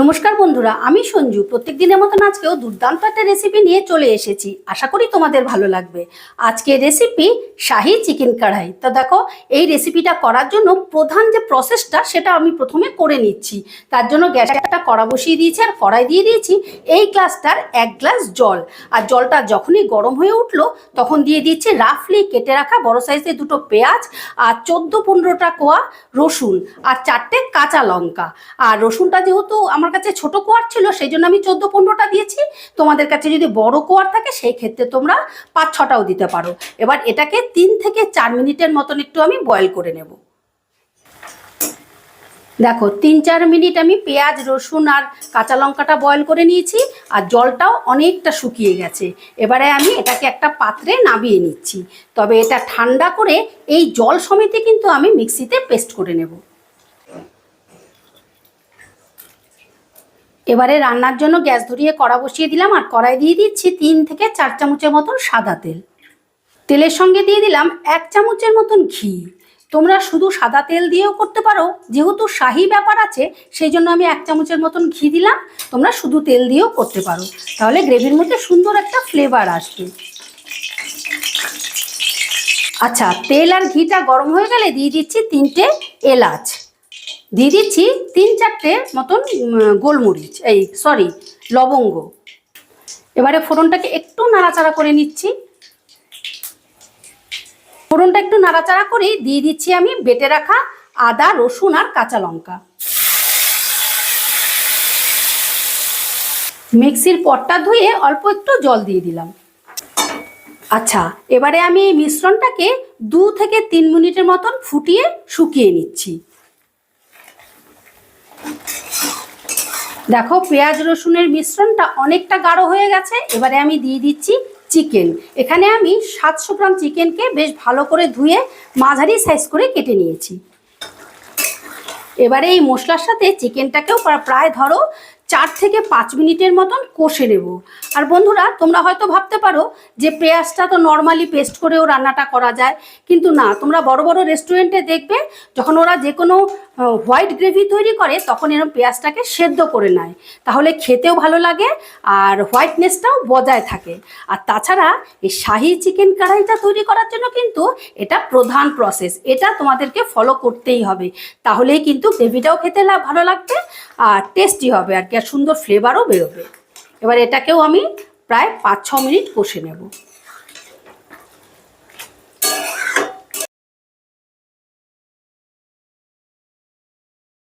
নমস্কার বন্ধুরা, আমি সঞ্জু। প্রত্যেক দিনের মতন আজকেও দুর্দান্ত একটা রেসিপি নিয়ে চলে এসেছি। আশা করি তোমাদের ভালো লাগবে। আজকের রেসিপি শাহি চিকেন কড়াই। তো দেখো, এই রেসিপিটা করার জন্য প্রধান যে প্রসেসটা সেটা আমি প্রথমে করে নিচ্ছি। তার জন্য গ্যাসে একটা কড়া বসিয়ে দিয়েছি আর কড়াই দিয়ে দিয়েছি এই গ্লাসটার 1 গ্লাস জল। আর জলটা যখনই গরম হয়ে উঠলো তখন দিয়ে দিচ্ছি রাফলি কেটে রাখা বড় সাইজের 2টো পেঁয়াজ আর 14-15টা কোয়া রসুন আর 4টে কাঁচা লঙ্কা। আর রসুনটা যেহেতু আমার কাছে ছোট কোয়ার ছিল সেই জন্য আমি 14-15টা দিয়েছি। তোমাদের কাছে যদি বড় কোয়ার থাকে সেই ক্ষেত্রে তোমরা 5-6টাও দিতে পারো। এবার এটাকে 3 থেকে 4 মিনিটের মতন একটু আমি বয়েল করে নেব। দেখো, 3-4 মিনিট আমি পেঁয়াজ রসুন আর কাঁচা লঙ্কাটা বয়েল করে নিয়েছি আর জলটাও অনেকটা শুকিয়ে গেছে। এবারে আমি এটাকে একটা পাত্রে নামিয়ে নিচ্ছি। তবে এটা ঠান্ডা করে এই জল সমেতে কিন্তু আমি মিক্সিতে পেস্ট করে নেব। এবারে রান্নার জন্য গ্যাস ধরিয়ে কড়া বসিয়ে দিলাম আর কড়াই দিয়ে দিচ্ছি 3 থেকে 4 চামচের মতন সাদা তেল। তেলের সঙ্গে দিয়ে দিলাম 1 চামচের মতন ঘি। তোমরা শুধু সাদা তেল দিয়েও করতে পারো, যেহেতু শাহি ব্যাপার আছে সেই জন্য আমি 1 চামচের মতন ঘি দিলাম। তোমরা শুধু তেল দিয়েও করতে পারো, তাহলে গ্রেভির মধ্যে সুন্দর একটা ফ্লেভার আসবে। আচ্ছা, তেল আর ঘিটা গরম হয়ে গেলে দিয়ে দিচ্ছি 3টে এলাচ, দিয়ে দিচ্ছি 3-4টে মতন গোলমরিচ, লবঙ্গ। এবারে ফোড়নটাকে একটু নাড়াচাড়া করে নিচ্ছি। ফোড়নটা একটু নাড়াচাড়া করে দিয়ে দিচ্ছি আমি বেটে রাখা আদা রসুন আর কাঁচা লঙ্কা। মিক্সির পটটা ধুয়ে অল্প একটু জল দিয়ে দিলাম। আচ্ছা, এবারে আমি এই মিশ্রণটাকে 2 থেকে 3 মিনিটের মতন ফুটিয়ে শুকিয়ে নিচ্ছি। দেখো, পেঁয়াজ রসুনের মিশ্রণটা অনেকটা গাঢ় হয়ে গেছে। এবারে আমি দিয়ে দিচ্ছি চিকেন। এখানে আমি 700 গ্রাম চিকেনকে বেশ ভালো করে ধুয়ে মাঝারি সাইজ করে কেটে নিয়েছি। এবারে এই মশলার সাথে চিকেনটাকেও প্রায় ধরো 4 থেকে 5 মিনিটের মতন কষে নেব। আর বন্ধুরা, তোমরা হয়তো ভাবতে পারো যে পেঁয়াজটা তো নর্মালি পেস্ট করেও রান্নাটা করা যায়, কিন্তু না, তোমরা বড় বড় রেস্টুরেন্টে দেখবে যখন ওরা যে কোনো হোয়াইট গ্রেভি তৈরি করে তখন এরকম পেঁয়াজটাকে সেদ্ধ করে নেয়, তাহলে খেতেও ভালো লাগে আর হোয়াইটনেসটাও বজায় থাকে। আর তাছাড়া এই শাহি চিকেন কড়াইটা তৈরি করার জন্য কিন্তু এটা প্রধান প্রসেস, এটা তোমাদেরকে ফলো করতেই হবে, তাহলেই কিন্তু গ্রেভিটাও খেতে ভালো লাগবে আর টেস্টি হবে আর কি, আর সুন্দর ফ্লেভারও বেরোবে। এবার এটাকেও আমি প্রায় 5-6 মিনিট কষে নেব।